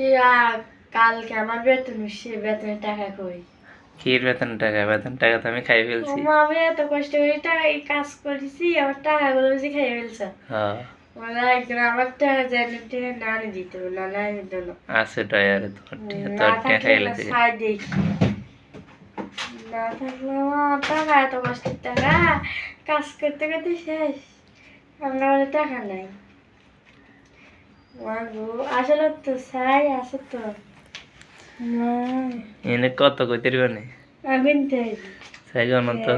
কি কালকে আমার বেতন সে বেতনের টাকা কই? কি বেতন টাকা তো আমি খাই ফেলছি। আমি এত কষ্ট করে টাকা এই কাজ করেছি, আমার টাকাগুলো বেশি খাই ফেলছে। হ্যাঁ মানে একজন আমার টাকা জানি টাকা না আনি দিতে হবে, না না আমি দেবো আছে ডয়ারে তোর না টাকা থাকলে খাই না লেছে। ছাই দেখি না থাকলে আমার টাকা এত কষ্টের টাকা কাজ করতে করতে শেষ। আমরা বলে টাকা নাই মাগো, আসলে তো ছাই আছে তো না এনে কত কইতে পারবি আমি সাই গন তো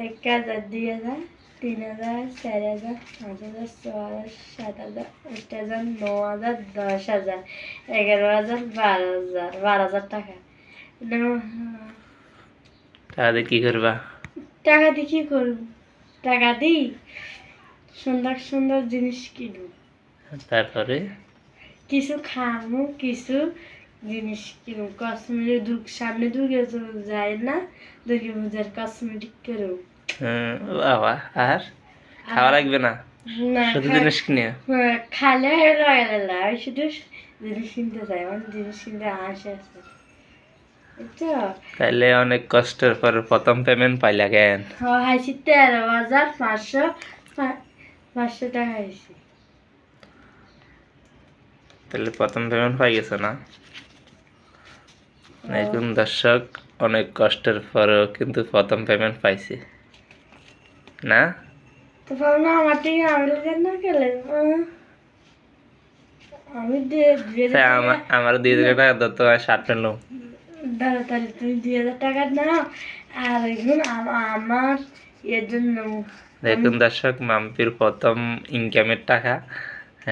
1,000, 2,000, 3,000, 4,000, 5,000, 6,000, 7,000, 8,000, 9,000, 10,000, 11,000, 12,000, 12,000 টাকা। টাকা দিয়ে কি করবা? টাকা দিয়ে কি করবো? টাকা দিই সুন্দর সুন্দর জিনিস কিনবো, তারপরে কিছু খামো, কিছু জিনিস কিনবো, কসমেটিক সামনে দুর্গা যায় না, দুর্গা পূজার কসমেটিক করবো। বাবা আর খাওয়া লাগবে না, না শুধু জিনিস কিনে। খালে লাগালে আমি শুধু জিনিস কিনতে চাই, আমার জিনিস কিনতে আসে আছে বুঝছো। তাইলে অনেক কষ্টের পর প্রথম পেমেন্ট পাইলা কেন? হাইছি 13,500, 500 টাকা হাইছি। তাহলে প্রথম পেমেন্ট পাই গেছে না? এখন দর্শক অনেক কষ্টের পরেও কিন্তু প্রথম পেমেন্ট পাইছি না? তো ভাবনা আমার থেকে আমি না গেলে আমি দিয়ে আমার 2,000 টাকা দত্ত তোমার শার্ট পেলো। দাদা তাহলে তুমি 2,000 টাকা নাও, আর এখন আমার এর জন্য দেখুন দর্শক মাম্পির প্রথম ইনকামের টাকা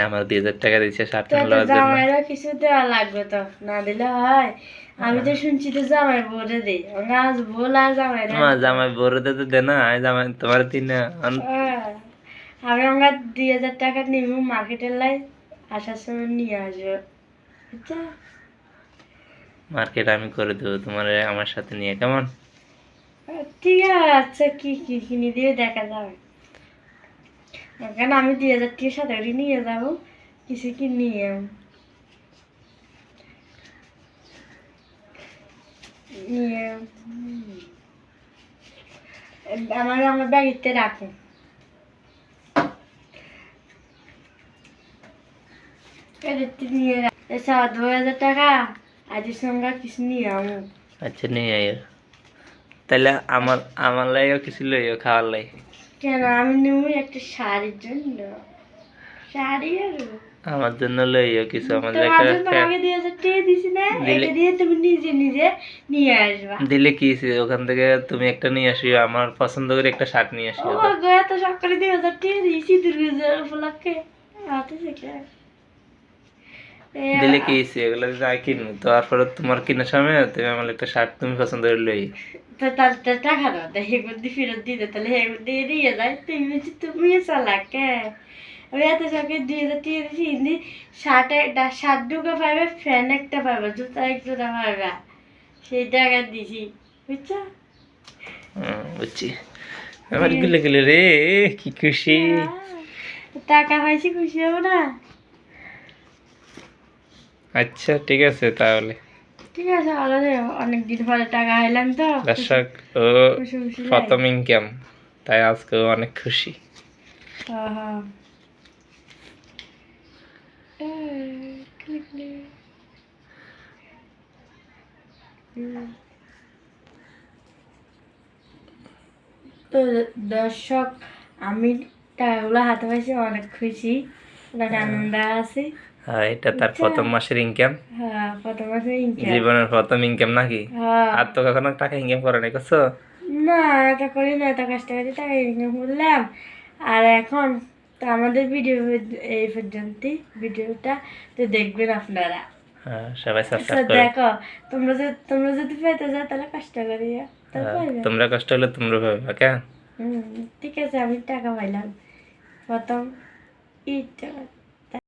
আমার 2,000 টাকা দিচ্ছে শার্ট প্যান্ট লওয়ার জন্য। জামাইরা কিছু দেওয়া লাগবে তো, না দিলে হয়? আমি তো শুনছি তো জামাই বলে দে, আজ বলা জামাই জামাই বড় দিতে দে না, জামাই তোমার দিন না। আমি আমরা 2,000 টাকা নিব মার্কেটের লাই, আসার সময় নিয়ে আসবো বুঝছো। মার্কেট আমি করে দেবো তোমার আমার সাথে নিয়ে, কেমন? ঠিক আছে, আচ্ছা কি কি কিনে দিয়ে দেখা যাবে, কেন আমি 2,000 টাকার সাথে করে নিয়ে যাবো, কিছু কি নিয়ে নিয়ে আমার ব্যাগেতে রাখো। নিয়ে এসা 2,000 টাকা আজের সঙ্গে কিছু নিয়ে আমো। আচ্ছা নিয়ে আইও, তাহলে আমার আমার লাইও কিছু লইও খাওয়ার লাই। কেন আমি নেব একটা শাড়ির জন্য, শাড়ি আর আমার জন্য লইও কিছু, আমার তোমার জন্য আগে 2,000 টাকা দিছি না, এটা দিয়ে তুমি নিজে নিজে নিয়ে আসবা। দিলে কি ওখান থেকে তুমি একটা নিয়ে আসিও, আমার পছন্দ করে একটা শার্ট নিয়ে আসিও। ও গো এত সকালে 2,000 টাকা দিয়েছি দুর্গাপূজার উপলক্ষে হাতে থেকে। দিলে কি এগুলো যাই কিনবো, তারপরে তোমার কেনার সময় তুমি আমার একটা শার্ট তুমি পছন্দ করে লই। তো তার টাকা দাও, হেগুর দিয়ে ফেরত দিয়ে দে, তাহলে হেগুর দিয়ে দিয়ে যায়, তুমি চালাক। আমি এত সকালে 2,000 টাকা দিয়েছি, হিন্দি শার্ট দুটো পাইবে, ফ্যান একটা পাইবে, জুতা এক জোড়া পাইবে, সেই টাকা দিছি বুঝছো। বুঝছি, আমার গুলো গুলো রে কি খুশি। টাকা পাইছি, খুশি হবো না? আচ্ছা ঠিক আছে তাহলে। ঠিক আছে, ভালো রে, অনেকদিন পরে টাকা আইলাম তো দর্শক ও প্রথম ইনকাম, তাই আজকে অনেক খুশি। হ্যাঁ তো দর্শক, আমি টাকাগুলো হাতে পাইছি, অনেক খুশি, অনেক আনন্দ আছে। হ্যাঁ এটা তার প্রথম মাসের ইনকাম। হ্যাঁ প্রথম মাসের ইনকাম, জীবনের প্রথম ইনকাম নাকি? আর তো কখনো টাকা ইনকাম করে নাই করছো? না এটা করি না, এত কষ্ট করে টাকা ইনকাম করলাম। আর এখন তো আমাদের ভিডিও এই পর্যন্ত, ভিডিওটা তো দেখবেন আপনারা। হ্যাঁ সবাই সাবস্ক্রাইব করো। দেখো তোমরা যদি পেতে যাও তাহলে কষ্ট করি, তোমরা কষ্ট হলে তোমরা পাবে, ওকে? ঠিক আছে, আমি টাকা পাইলাম প্রথম ঈদ।